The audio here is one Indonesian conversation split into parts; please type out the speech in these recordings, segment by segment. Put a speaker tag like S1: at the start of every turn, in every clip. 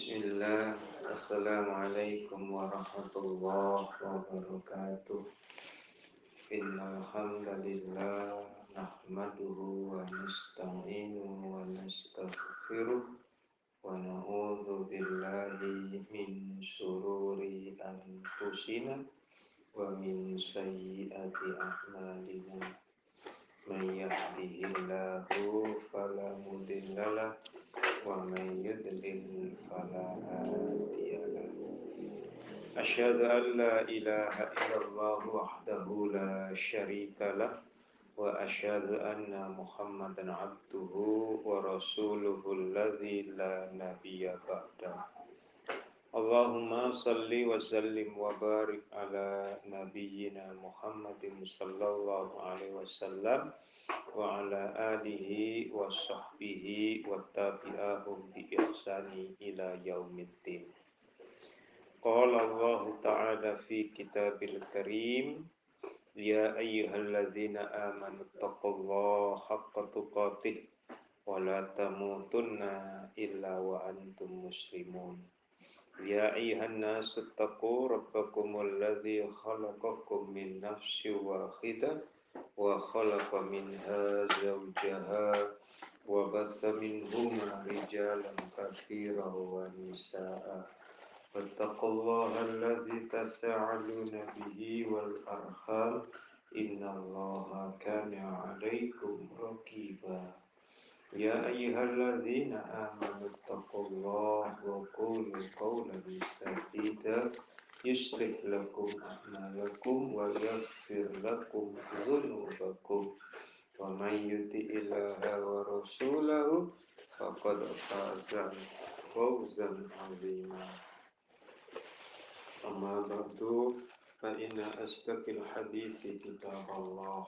S1: Bismillah, Assalamualaikum warahmatullahi wabarakatuh. Innal hamdalillah nahmaduhu wa nasta'inuhu wa nastaghfiruh wa na'udzu billahi min syururi anfusina wa min sayyiati a'malina. May yahdihillahu fala mudhillalah wa may yudlil fala hadiyalah. Asyhadu an la ilaha illallah wahdahu la syarika lah wa asyhadu anna Muhammadan abduhu wa rasuluhu alladzi la nabiyya ba'da. Allahumma salli wa sallim wa barik ala nabiyyina Muhammadin sallallahu alaihi wasallam wa ala alihi wa sahbihi wa tabi'ahum bi ihsani ila yaumiddin. Qala Allah ta'ala fi kitabil karim, ya ayyuhalladzina amanu taqullaha haqqa tuqatih wa la tamutunna illa wa antum muslimun. Ya ayyuhan nasu taqu rabbakumul ladzi khalaqakum min nafsin wahidah wa khalaqa minha zawjaha wa bassa minhuma rijalan katsiran wa nisaa'a. Wattaqullaha alladzi tasaaluna bihi wal arham innallaha kana 'alaikum raqiba. Ya ayyuhalladzina amanu taqullaha wa qulu qawlan sadida yuslih lakum a'malakum wa yaghfir lakum dhunubakum wa may yuti'illaha wa rasulahu faqad faza fawzan 'azima. Amma ba'du fa inna asdaqal hadithi kitaballah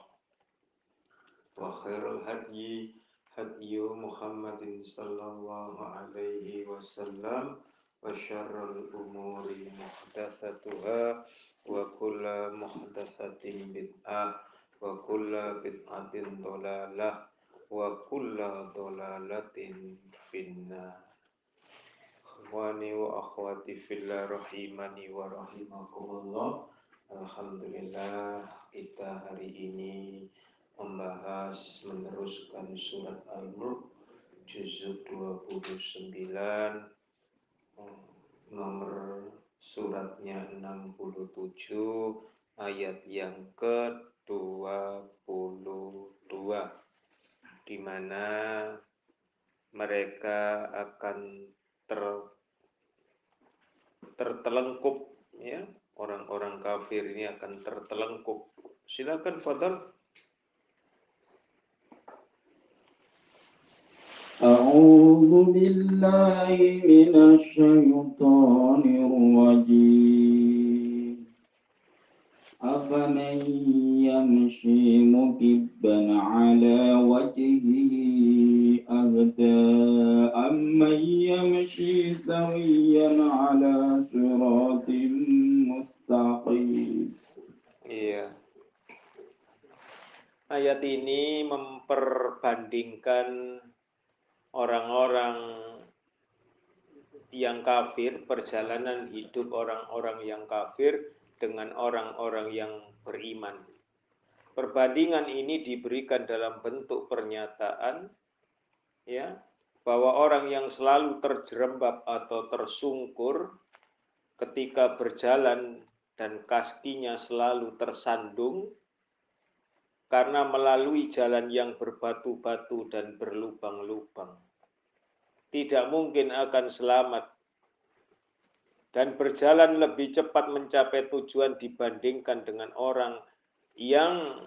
S1: wa khairal hadyi hadyu Muhammadin sallallahu alaihi wasallam wa syarrul umuri muhdatsatuha wa kullu muhdatsatin bid'ah wa kullu bid'atin dhalalah wa kullu dhalalatin finnar. Ikhwani wa akhwati fillah rahimani wa rahimakumullah. Alhamdulillah kita hari ini membahas meneruskan surat Al-Mulk juz 29, nomor suratnya 67, ayat yang ke-22, di mana mereka akan tertelengkup, ya, orang-orang kafir ini akan tertelengkup. Silakan Fadal.
S2: أعوذ بالله من الشيطان الرجيم أفمن يمشي مكبا على وجهه أهدى أمن يمشي سويا على صراط مستقيم.
S1: Iya. Ayat ini memperbandingkan orang-orang yang kafir, perjalanan hidup orang-orang yang kafir dengan orang-orang yang beriman. Perbandingan ini diberikan dalam bentuk pernyataan, ya, bahwa orang yang selalu terjerembab atau tersungkur ketika berjalan dan kakinya selalu tersandung karena melalui jalan yang berbatu-batu dan berlubang-lubang, tidak mungkin akan selamat dan berjalan lebih cepat mencapai tujuan dibandingkan dengan orang yang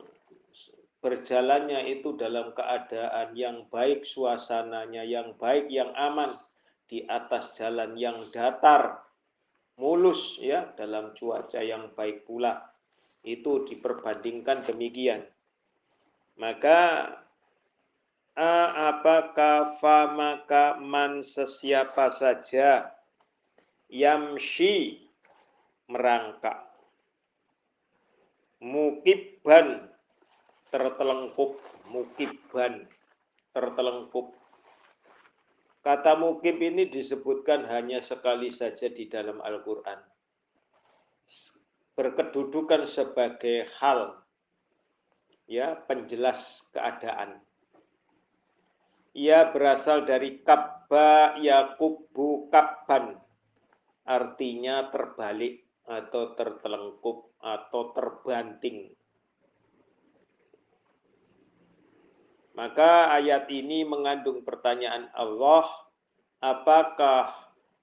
S1: berjalannya itu dalam keadaan yang baik, suasananya yang baik, yang aman, di atas jalan yang datar, mulus, ya, dalam cuaca yang baik pula. Itu diperbandingkan demikian. Maka apakah maka man sesiapa saja yamshi merangkak, mukibban tertelengkup, mukibban tertelengkup. Kata mukib ini disebutkan hanya sekali saja di dalam Al-Quran. Berkedudukan sebagai hal, ya, penjelas keadaan. Ia berasal dari kabba yakubu kabban, artinya terbalik atau tertelengkup atau terbanting. Maka ayat ini mengandung pertanyaan Allah, apakah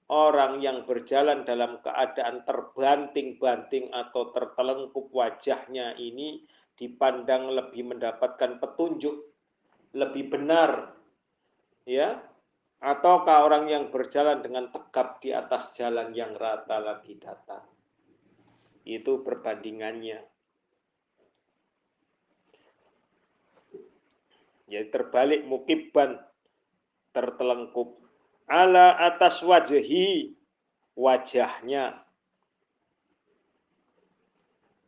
S1: orang yang berjalan dalam keadaan terbanting-banting atau tertelengkup wajahnya ini dipandang lebih mendapatkan petunjuk, lebih benar, ya? Ataukah orang yang berjalan dengan tegap di atas jalan yang rata lagi datang? Itu perbandingannya. Jadi terbalik, mukibban, tertelengkup. Ala atas wajhi, wajahnya.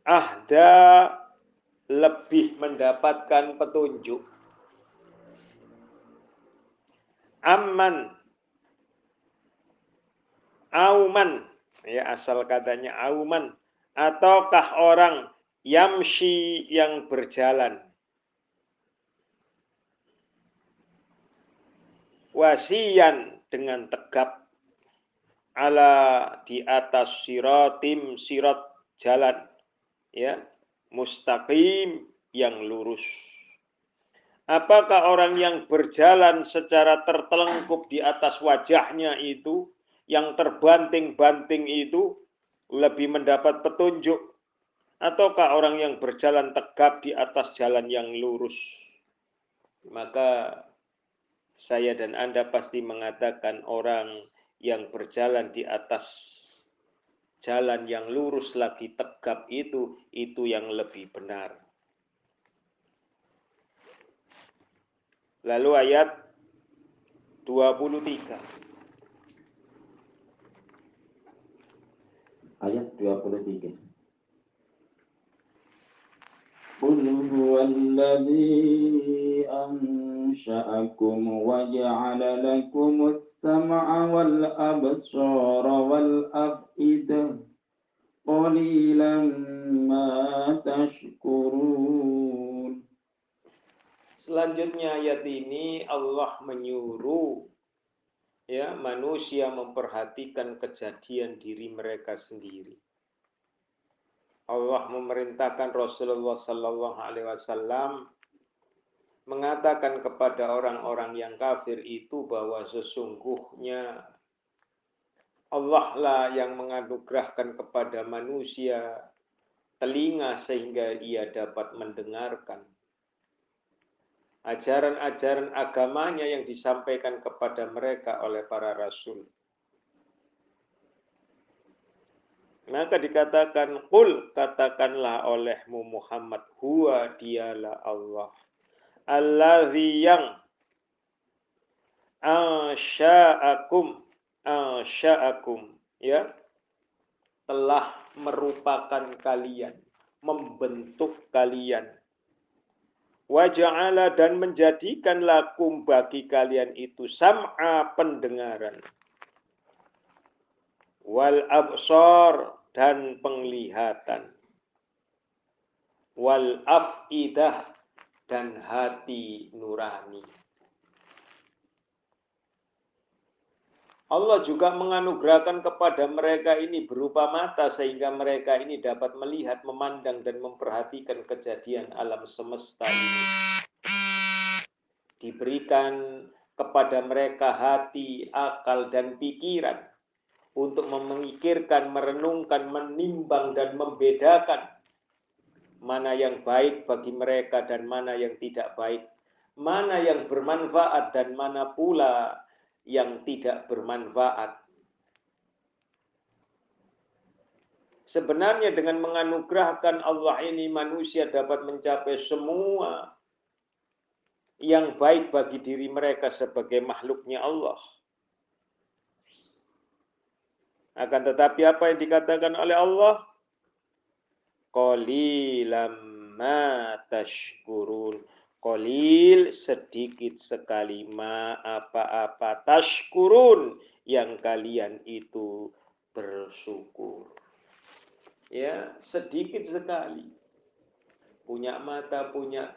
S1: Ahda, lebih mendapatkan petunjuk. Amman, auman, ya asal katanya auman, ataukah orang yamshi yang berjalan, wasiyan dengan tegap, ala di atas siratim, sirat jalan, ya, mustaqim yang lurus. Apakah orang yang berjalan secara tertelengkup di atas wajahnya itu, yang terbanting-banting itu, lebih mendapat petunjuk, ataukah orang yang berjalan tegap di atas jalan yang lurus? Maka saya dan Anda pasti mengatakan orang yang berjalan di atas jalan yang lurus lagi tegap itu yang lebih benar. Lalu ayat 23.
S2: Ayat 23. Qul huwallazi ansha'akum wa ja'ala lakumus sam'a wal absara wal af'idah qalilan ma tashkurun.
S1: Selanjutnya ayat ini Allah menyuruh, ya, manusia memperhatikan kejadian diri mereka sendiri. Allah memerintahkan Rasulullah Sallallahu Alaihi Wasallam mengatakan kepada orang-orang yang kafir itu bahwa sesungguhnya Allah lah yang menganugerahkan kepada manusia telinga sehingga ia dapat mendengarkan ajaran-ajaran agamanya yang disampaikan kepada mereka oleh para rasul. Maka dikatakan, qul, katakanlah olehmu Muhammad, huwa dialah Allah, allazi yang ansya'akum, ya, telah merupakan kalian, membentuk kalian. Wa ja'ala, dan menjadikan lakum bagi kalian itu sam'a, pendengaran, wal absar, dan penglihatan, wal af'idah, dan hati nurani. Allah juga menganugerahkan kepada mereka ini berupa mata sehingga mereka ini dapat melihat, memandang, dan memperhatikan kejadian alam semesta ini. Diberikan kepada mereka hati, akal, dan pikiran untuk memikirkan, merenungkan, menimbang, dan membedakan mana yang baik bagi mereka dan mana yang tidak baik, mana yang bermanfaat dan mana pula yang tidak bermanfaat. Sebenarnya dengan menganugerahkan Allah ini, manusia dapat mencapai semua yang baik bagi diri mereka sebagai makhluknya Allah. Akan tetapi apa yang dikatakan oleh Allah? Qalilam ma tashkurun. Qalil, sedikit sekali, ma apa-apa, tashkurun, yang kalian itu bersyukur. Ya, sedikit sekali. Punya mata, punya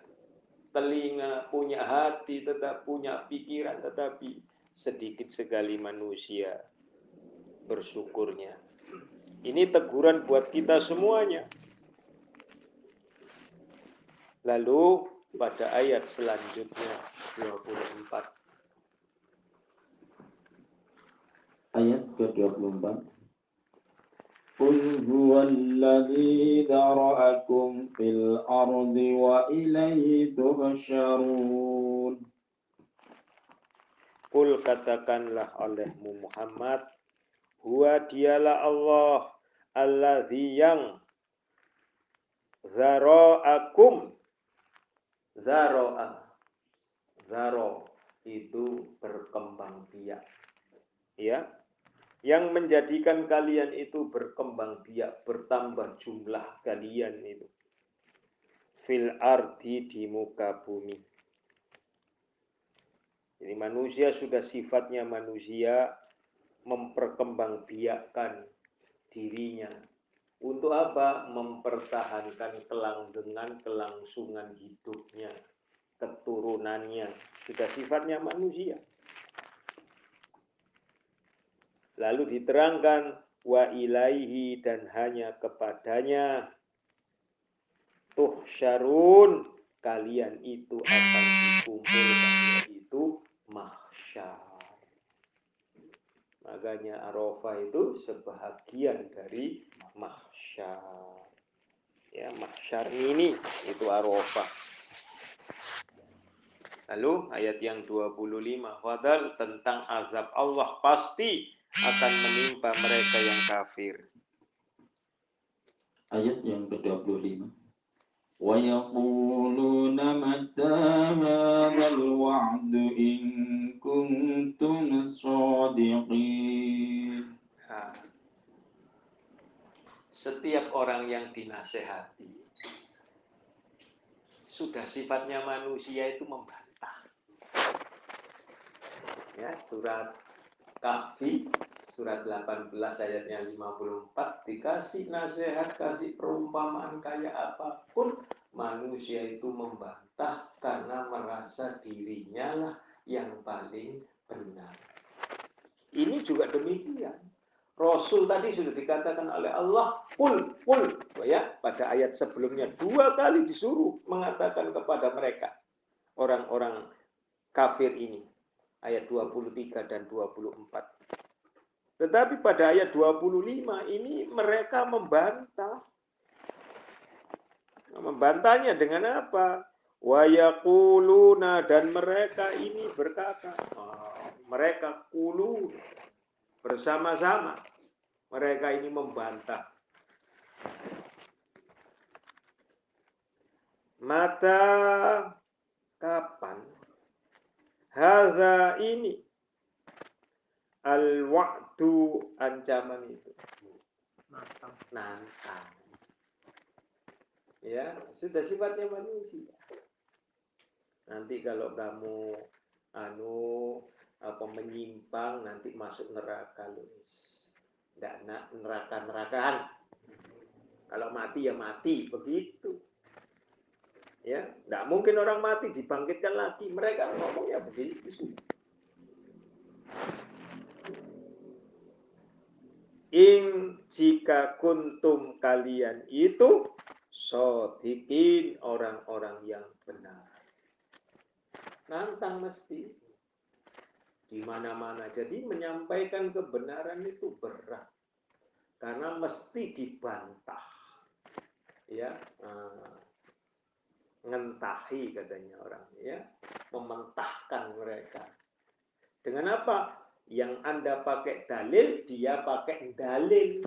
S1: telinga, punya hati, tetap punya pikiran, tetapi sedikit sekali manusia bersyukurnya. Ini teguran buat kita semuanya. Lalu pada ayat selanjutnya 24.
S2: Ayat ke-24. Qul huwallazi dzara'akum fil ardi wa ilaihi tuhsyarun.
S1: Qul, katakanlah olehmu Muhammad, huwa dialah Allah, allazi yang dzara'akum. Zaro itu berkembang biak, ya, yang menjadikan kalian itu berkembang biak, bertambah jumlah kalian itu, fil ardi, di muka bumi. Jadi manusia sudah sifatnya manusia memperkembangbiakkan dirinya. Untuk apa? Mempertahankan kelanggengan, kelangsungan hidupnya, keturunannya. Sudah sifatnya manusia. Lalu diterangkan, wa ilaihi, dan hanya kepadanya, tuhsyarun, kalian itu akan dikumpulkan, yaitu mahsyar. Makanya Arafah itu sebahagian dari mahsyar. Ya, mahsyar ini itu Arafah. Lalu ayat yang 25, fadal, tentang azab Allah pasti akan menimpa mereka yang kafir.
S2: Ayat yang ke-25. Wa yaquluna mata hadzal wa'du in kuntum shadiqin.
S1: Setiap orang yang dinasehati, sudah sifatnya manusia itu membantah. Ya, surat Kahfi, surat 18 ayatnya 54, dikasih nasihat, kasih perumpamaan kayak apapun, manusia itu membantah karena merasa dirinya lah yang paling benar. Ini juga demikian. Rasul tadi sudah dikatakan oleh Allah, kul, ya, pada ayat sebelumnya 2 kali disuruh mengatakan kepada mereka, orang-orang kafir ini, ayat 23 dan 24. Tetapi pada ayat 25 ini mereka membantah. Membantahnya dengan apa? Wa yaquluna, dan mereka ini berkata, mereka qulun, bersama-sama mereka ini membantah. Mata, kapan? Hadza, ini, al-wa'du, ancaman itu. Nantang. Ya, sudah sifatnya manusia. Nanti kalau kamu menyimpang, nanti masuk neraka, Luis. Enggak neraka-nerakaan. Kalau mati ya mati, begitu. Ya, enggak mungkin orang mati dibangkitkan lagi. Mereka ngomongnya begitu. Jika kuntum, kalian itu shodiqin, orang-orang yang benar. Nantang mesti di mana-mana. Jadi menyampaikan kebenaran itu berat karena mesti dibantah. Ya, ngentahi katanya orang, ya, mementahkan mereka. Dengan apa? Yang Anda pakai dalil, dia pakai dalil.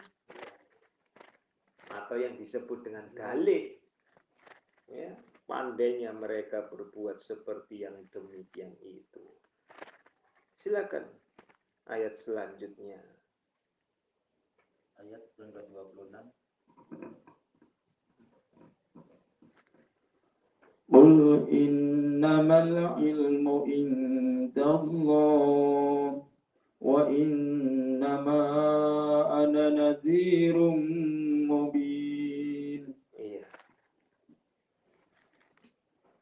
S1: Atau yang disebut dengan dalil. Ya, pandainya mereka berbuat seperti yang demikian itu. Silakan ayat selanjutnya.
S2: Ayat yang ke-26. Qul innamal ilmu indallah wa innama ana nadhirum mubin.
S1: Iya.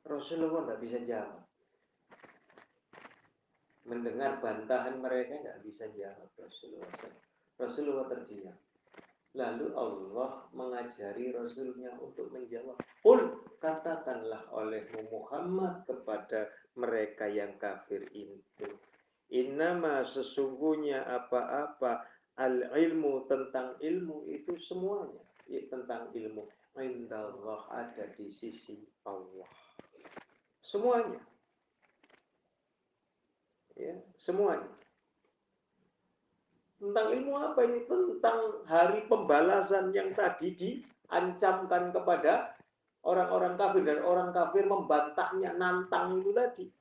S1: Rasulullah nggak bisa jawab. Mendengar bantahan mereka nggak bisa jawab Rasulullah. Rasulullah terdiam. Lalu Allah mengajari Rasulnya untuk menjawab. Qul, katakanlah olehmu Muhammad kepada mereka yang kafir itu. Innama sesungguhnya apa-apa al-ilmu tentang ilmu itu semuanya. Tentang ilmu. Indallah ada di sisi Allah. Semuanya. Ya, semuanya. Tentang ilmu apa ini? Tentang hari pembalasan yang tadi diancamkan kepada orang-orang kafir. Dan orang kafir membantahnya, nantang itu tadi.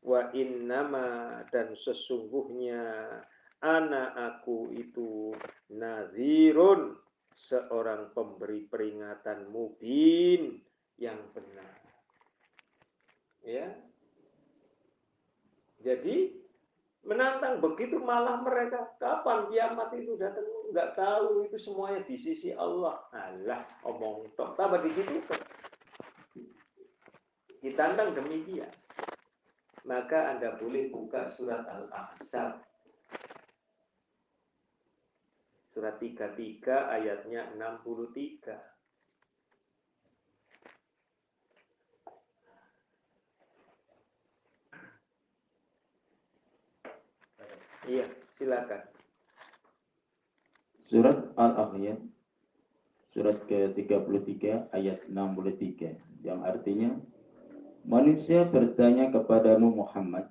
S1: Wa innama dan sesungguhnya aku itu nadhirun, seorang pemberi peringatan mubin yang benar. Ya. Jadi menantang begitu malah mereka kapan kiamat itu datang nggak tahu, itu semuanya di sisi Allah. Alah, omong tok tambah begitu ditantang demikian. Maka Anda boleh buka surat Al-Ahzab surat 33 ayatnya 63. Iya, silakan.
S2: Surat Al-Ahzab surat ke-33 ayat 63 yang artinya, manusia bertanya kepadamu Muhammad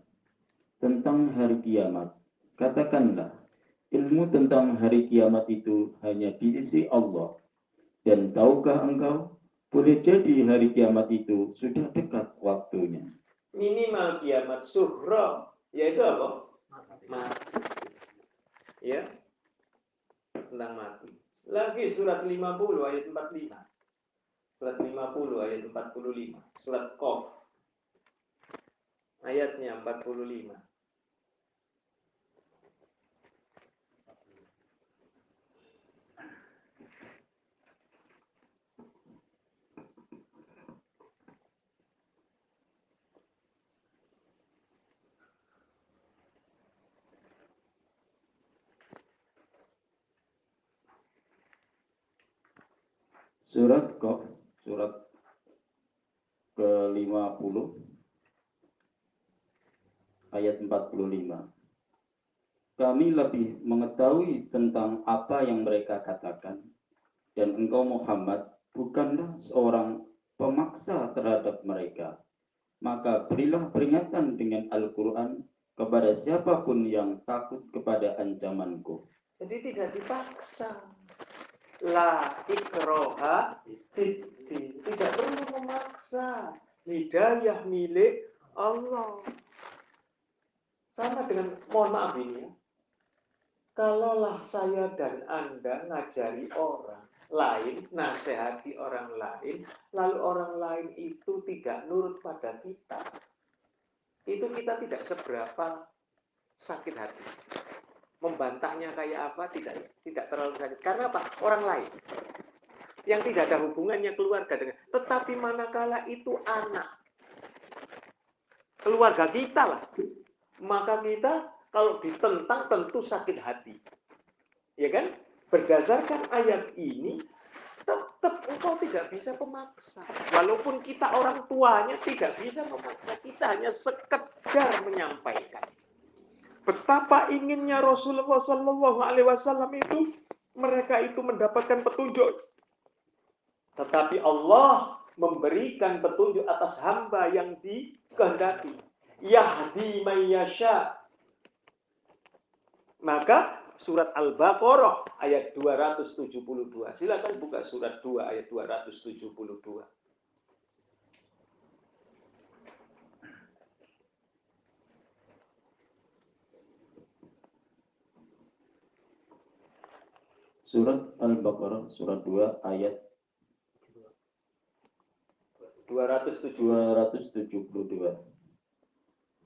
S2: tentang hari kiamat. Katakanlah, ilmu tentang hari kiamat itu hanya di sisi Allah. Dan tahukah engkau, boleh jadi hari kiamat itu sudah dekat waktunya.
S1: Minimal kiamat suhra, yaitu apa? Mati. Ya, tentang mati. Lagi surat 50 ayat 45. Surat 50 ayat 45. Surat Qaf ayatnya 45.
S2: Surat Qaf, surat ke-50 ayat 45. Kami lebih mengetahui tentang apa yang mereka katakan, dan engkau Muhammad bukanlah seorang pemaksa terhadap mereka. Maka berilah peringatan dengan Al-Quran kepada siapapun yang takut kepada ancamanku.
S1: Jadi tidak dipaksa. La ikroha fiddin. Tidak perlu memaksa. Hidayah milik Allah. Sama dengan, mohon maaf ini ya. Kalaulah saya dan Anda ngajari orang lain, nasihati orang lain, lalu orang lain itu tidak nurut pada kita, itu kita tidak seberapa sakit hati. Membantahnya kayak apa tidak terlalu sakit. Karena apa? Orang lain yang tidak ada hubungannya keluarga dengan. Tetapi manakala itu anak keluarga kita lah, maka kita kalau ditentang tentu sakit hati. Ya kan? Berdasarkan ayat ini, tetap engkau tidak bisa memaksa. Walaupun kita orang tuanya tidak bisa memaksa, kita hanya sekedar menyampaikan. Betapa inginnya Rasulullah Sallallahu Alaihi Wasallam itu, mereka itu mendapatkan petunjuk. Tetapi Allah memberikan petunjuk atas hamba yang dikehendaki. Yahdi mayyasha. Maka surat Al-Baqarah ayat 272. Silakan buka surat 2 ayat 272.
S2: Surat Al-Baqarah surat 2 ayat
S1: 272.
S2: 272.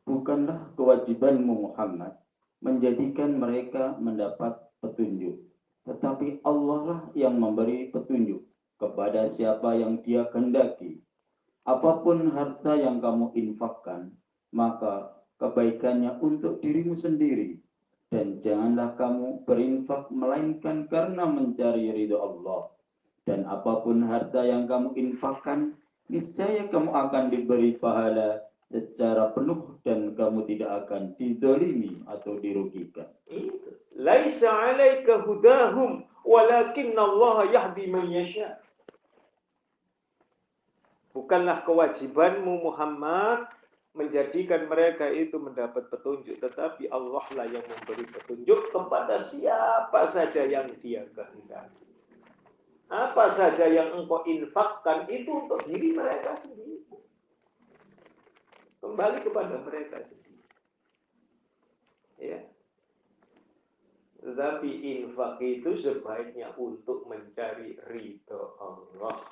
S2: Bukanlah kewajibanmu Muhammad menjadikan mereka mendapat petunjuk, tetapi Allah lah yang memberi petunjuk kepada siapa yang Dia kehendaki. Apapun harta yang kamu infakkan, maka kebaikannya untuk dirimu sendiri. Dan janganlah kamu berinfak melainkan karena mencari ridho Allah. Dan apapun harta yang kamu infakkan, niscaya kamu akan diberi pahala secara penuh dan kamu tidak akan dizalimi atau dirugikan.
S1: Laisa 'alaika hudahum walakinna Allah yahdi man yasha. Bukanlah kewajibanmu Muhammad menjadikan mereka itu mendapat petunjuk, tetapi Allah lah yang memberi petunjuk kepada siapa saja yang Dia kehendaki. Apa saja yang engkau infakkan itu untuk diri mereka sendiri. Kembali kepada mereka sendiri. Ya. Tetapi infak itu sebaiknya untuk mencari ridho Allah.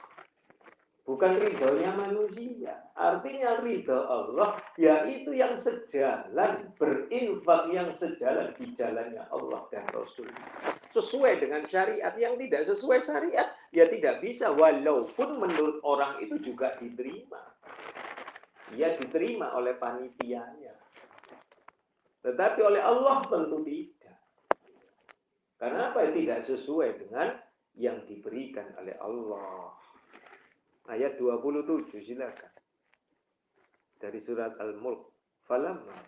S1: Bukan ridhonya manusia. Artinya ridho Allah yaitu yang sejalan, berinfak yang sejalan di jalannya Allah dan Rasul. Sesuai dengan syariat. Yang tidak sesuai syariat, ya tidak bisa. Walaupun menurut orang itu juga diterima. Ya diterima oleh panitianya. Tetapi oleh Allah tentu tidak. Karena apa? Tidak sesuai dengan yang diberikan oleh Allah. Ayat 27, silakan. Dari surat Al-Mulk. Falamma.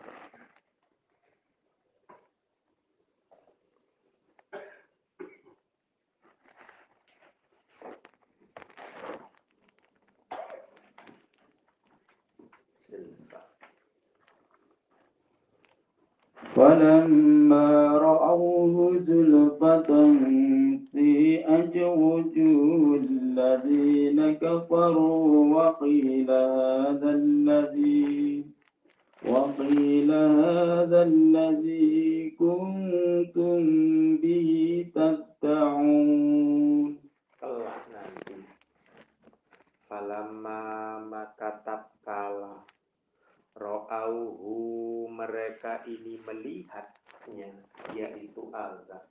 S2: فلما رأوه زلفة سيئت وجوه الذين كفروا وقيل هذا الذي كنتم به تدعون.
S1: Kelak nanti. Falamma maka tatkala ro'auhu mereka ini melihatnya, yaitu azab.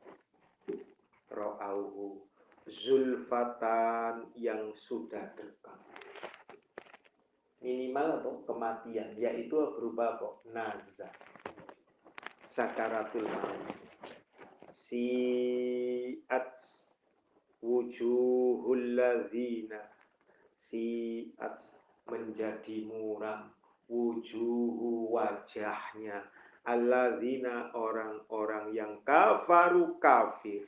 S1: Ro'auhu zulfatan yang sudah dekat. Minimal atau kematian, yaitu berupa apa? Nazar. Sakaratul maut. Si'at wujuhul ladzina. Si'at menjadi muram. Wujuhu wajahnya alladzina orang-orang yang kafaru kafir,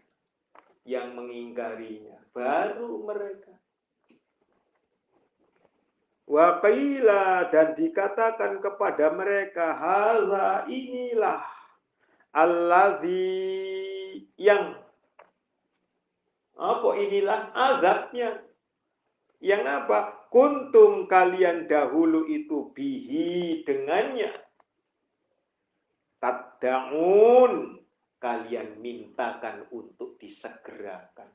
S1: yang mengingkarinya, baru mereka. Wa qila dan dikatakan kepada mereka, hadza inilah alladzi yang apa inilah azabnya. Yang apa? Kuntum kalian dahulu itu bihi dengannya. Tad'un kalian mintakan untuk disegerakan.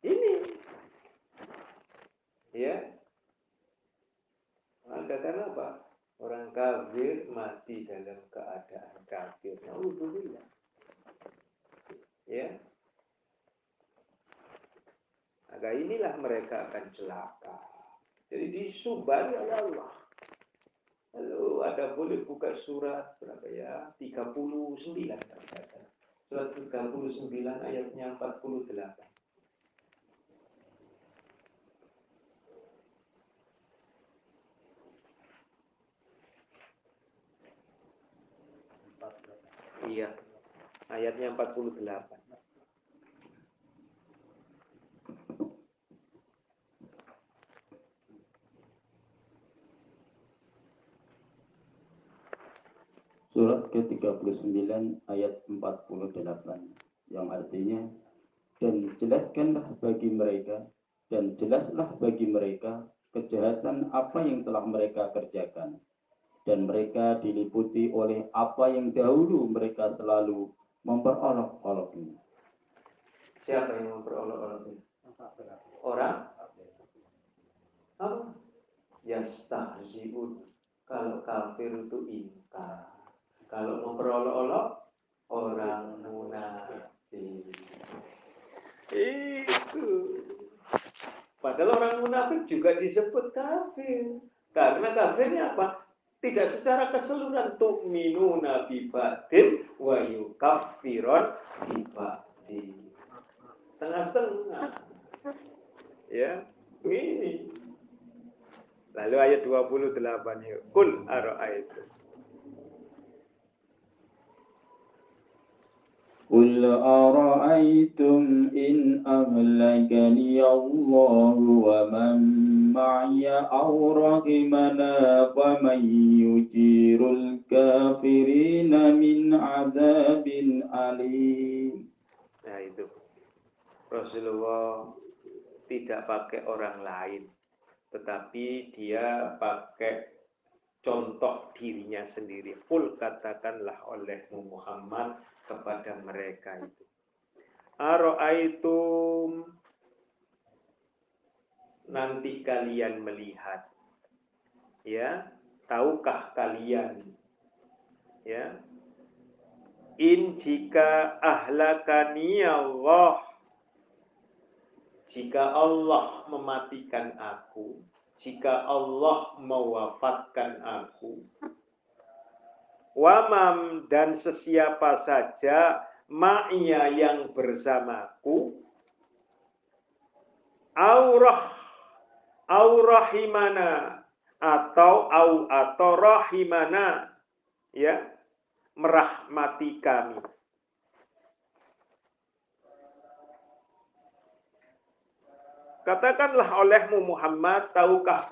S1: Ini. Ya. Maka kenapa? Orang kafir mati dalam keadaan kafir. Alhamdulillah. Ya. Maka inilah mereka akan celaka. Jadi disubari oleh Allah. Lalu ada boleh buka surat berapa ya? 39 kalau tidak salah. Surat 39 ayatnya 48. Iya. Ayatnya 48.
S2: Surat ke-39 ayat 48 yang artinya, dan jelaskanlah bagi mereka dan jelaslah bagi mereka kejahatan apa yang telah mereka kerjakan, dan mereka diliputi oleh apa yang dahulu mereka selalu memperolok-oloknya.
S1: Siapa yang memperolok-oloknya? Orang? Apa? yastahzi'un. Kalau kafir itu ingkar. Kalau memperolok-olok orang munafik. Itu. Padahal orang munafik juga disebut kafir. Karena kafirnya apa? Tidak secara keseluruhan tu'minuna bi ba'din wa yukaffiron bi ba'din. Setengah-setengah. Ya, ini. Lalu ayat 28 yuk. Qul ara'aitum.
S2: قل أرأيتم إن أهلكني الله ومن معي أو رحمنا فمن يجير الكافرين من عذاب أليم.
S1: Nah itu. Rasulullah tidak pakai orang lain, tetapi dia pakai contoh dirinya sendiri. Qul katakanlah olehmu Muhammad kepada mereka itu. Ara'aitum, nanti kalian melihat. Ya, tahukah kalian? Ya. In jika ahlakani Allah, jika Allah mematikan aku, jika Allah mewafatkan aku, wamam dan sesiapa saja ma'ya yang bersamaku, aurahimana atau rahimana, ya, merahmati kami. Katakanlah olehmu Muhammad, tahukah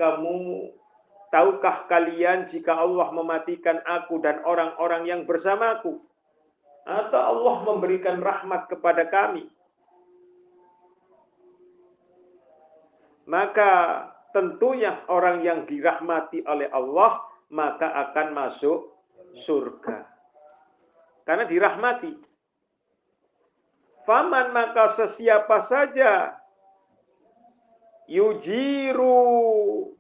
S1: kalian jika Allah mematikan aku dan orang-orang yang bersamaku, atau Allah memberikan rahmat kepada kami, maka tentunya orang yang dirahmati oleh Allah maka akan masuk surga. Karena dirahmati. Faman maka sesiapa saja yujiru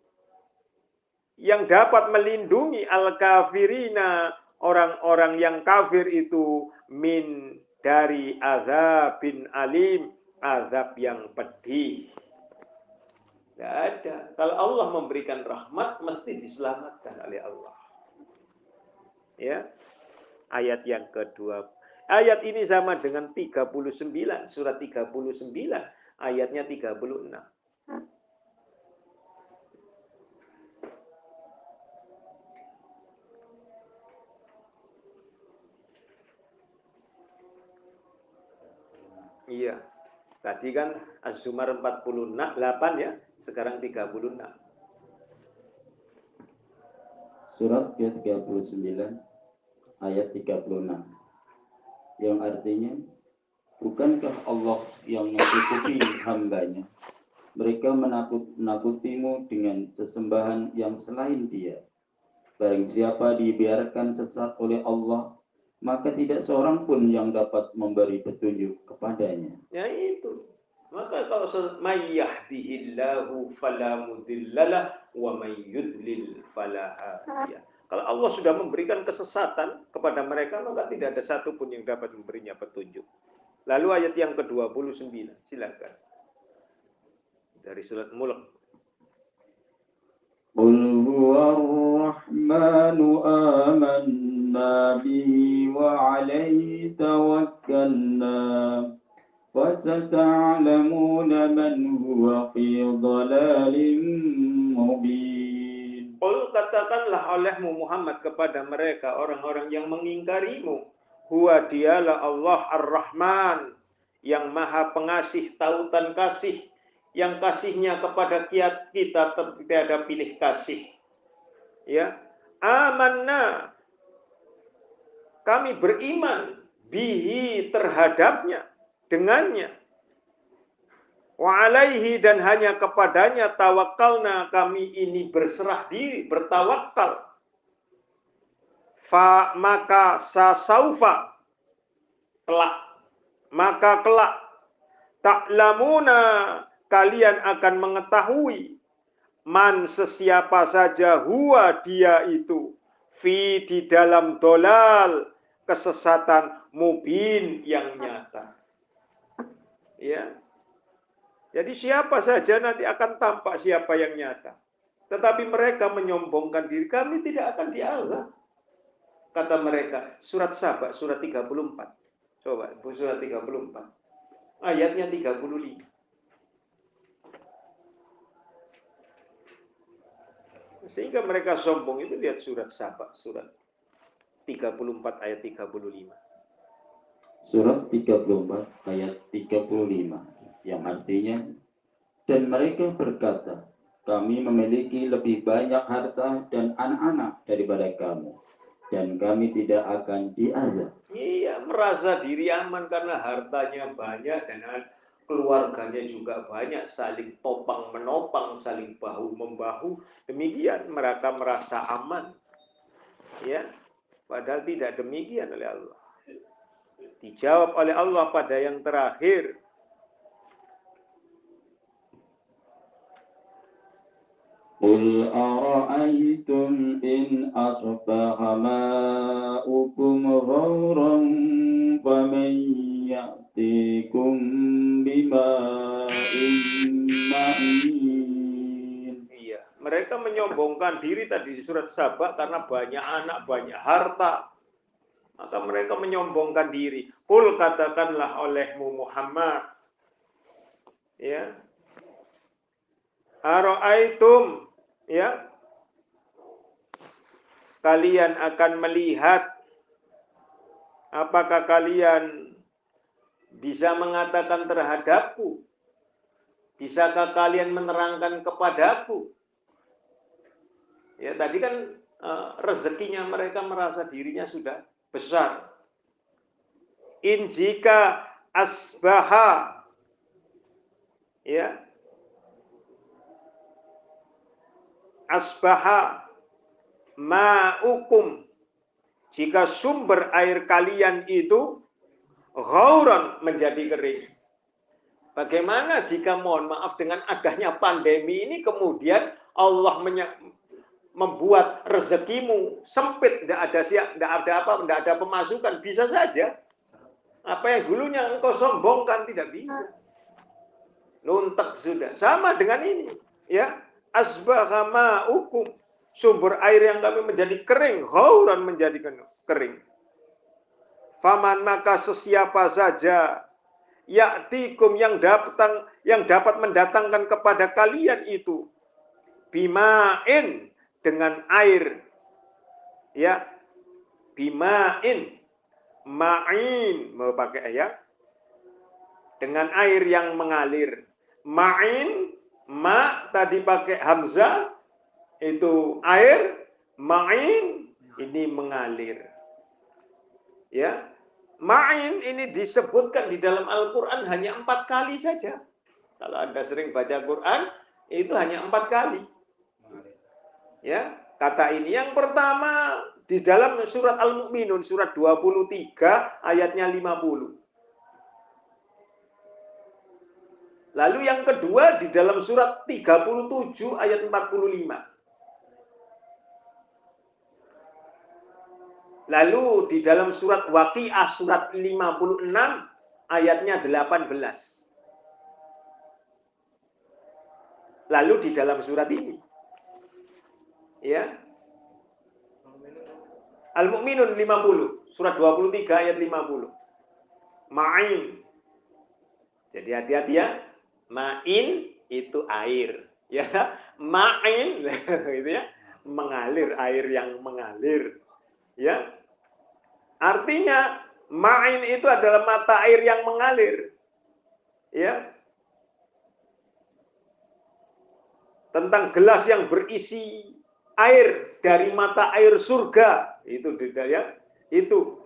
S1: yang dapat melindungi al-kafirina, orang-orang yang kafir itu, min dari azabin alim, azab yang pedih. Tidak ada. Kalau Allah memberikan rahmat, mesti diselamatkan oleh Allah. Ya. Ayat yang kedua. Ayat ini sama dengan 39, surat 39, ayatnya 36. Iya. Tadi kan Az-Zumar 48 ya, sekarang 36.
S2: Surat ke-39 ayat 36. Yang artinya, bukankah Allah yang mencukupi hambanya? Mereka menakutimu dengan sesembahan yang selain Dia. Barang siapa dibiarkan sesat oleh Allah, maka tidak seorang pun yang dapat memberi petunjuk kepadanya.
S1: Ya itu. Maka kalau may yahdihillahu fala mudhillalah wa may yudlil fala hadiya. Kalau Allah sudah memberikan kesesatan kepada mereka, maka tidak ada satupun yang dapat memberinya petunjuk. Lalu ayat yang ke-29, silakan. Dari surat Mulk.
S2: Qul huwarrahmanu amanna bihi wa alaihi tawakkalna. فَسَتَعْلَمُونَ مَنْ هُوَ فِي ضَلَالٍ مُبِينٍ.
S1: Qul katakanlah olehmu Muhammad kepada mereka orang-orang yang mengingkarimu, huwa dialah Allah Ar-Rahman, yang maha pengasih, tautan kasih, yang kasihnya kepada kita tidak ada pilih kasih. Ya, amanna, kami beriman, bihi terhadapnya, dengannya. Wa alaihi dan hanya kepadanya tawakkalna, kami ini berserah diri, bertawakal. Fa maka sasaufa, kelak, maka kelak, ta'lamuna, kalian akan mengetahui, man sesiapa saja huwa dia itu fi di dalam dolal kesesatan mubin yang nyata. Ya. Jadi siapa saja nanti akan tampak siapa yang nyata. Tetapi mereka menyombongkan diri, kami tidak akan diazab. Kata mereka, surat Saba, surat 34. Coba, surat 34. Ayatnya 35. Sehingga mereka sombong itu, lihat surat Saba, surat 34 ayat 35.
S2: Surat 34 ayat 35 yang artinya, dan mereka berkata, kami memiliki lebih banyak harta dan anak-anak daripada kamu, dan kami tidak akan diazab.
S1: Iya, merasa diri aman karena hartanya banyak dan keluarganya juga banyak, saling topang menopang, saling bahu membahu. Demikian mereka merasa aman. Ya, padahal tidak demikian oleh Allah. Dijawab oleh Allah pada yang terakhir.
S2: Qul ara'aytum in asbaha ma'ukum ghauran faman ya'tikum bima'in ma'in.
S1: Iya, mereka menyombongkan diri tadi di surat Saba karena banyak anak, banyak harta. Maka mereka menyombongkan diri. Qul, katakanlah olehmu Muhammad. Ya. Ara'aytum, ya, kalian akan melihat, apakah kalian bisa mengatakan terhadapku, bisakah kalian menerangkan kepadaku? Ya, tadi kan rezekinya mereka merasa dirinya sudah besar. In jika asbaha, ya, asbaha ma'ukum, jika sumber air kalian itu ghauran, menjadi kering. Bagaimana jika, mohon maaf, dengan adanya pandemi ini kemudian Allah membuat rezekimu sempit, tidak ada pemasukan? Bisa saja. Apa yang dulunya engkau sombongkan tidak bisa. Nuntek sudah. Sama dengan ini, ya. Asbaha ma'ukum, sumber air yang kami menjadi kering, ghauran, menjadi kering. Faman, maka sesiapa saja, ya'tikum, yang dapat mendatangkan kepada kalian itu, bima'in, dengan air, ya, bima'in, ma'in, mau pakai ayat, dengan air yang mengalir. Ma'in, ma tadi pakai hamzah, itu air, ma'in ini mengalir. Ya, ma'in ini disebutkan di dalam Al-Quran hanya 4 kali saja. Kalau Anda sering baca Quran, itu hanya 4 kali. Ya, kata ini yang pertama di dalam surat Al-Mu'minun, surat 23 ayatnya 50. Lalu yang kedua di dalam surat 37 ayat 45. Lalu di dalam surat Waqiah surat 56 ayatnya 18. Lalu di dalam surat ini, ya, Al-Mu'minun 50, surat 23 ayat 50. Ma'in. Jadi hati-hati ya. Ma'in itu air, ya. Ma'in itu ya, mengalir, air yang mengalir. Ya. Artinya ma'in itu adalah mata air yang mengalir. Ya. Tentang gelas yang berisi air dari mata air surga, itu ya, itu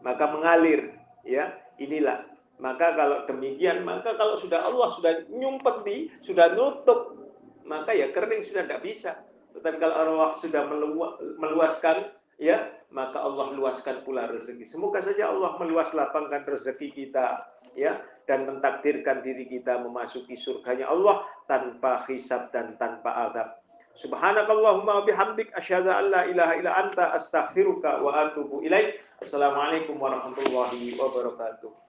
S1: maka mengalir, ya. Inilah. Maka kalau demikian, maka kalau sudah Allah sudah nyumpeti, sudah nutup, maka ya kering, sudah tidak bisa. Tetapi kalau Allah sudah meluaskan, ya, maka Allah luaskan pula rezeki. Semoga saja Allah meluas lapangkan rezeki kita, ya, dan mentakdirkan diri kita memasuki surganya Allah tanpa hisab dan tanpa azab. Subhanakallahumma bihamdik asyhadu an la ilaha illa anta astaghfiruka wa atubu ilaik. Assalamualaikum warahmatullahi wabarakatuh.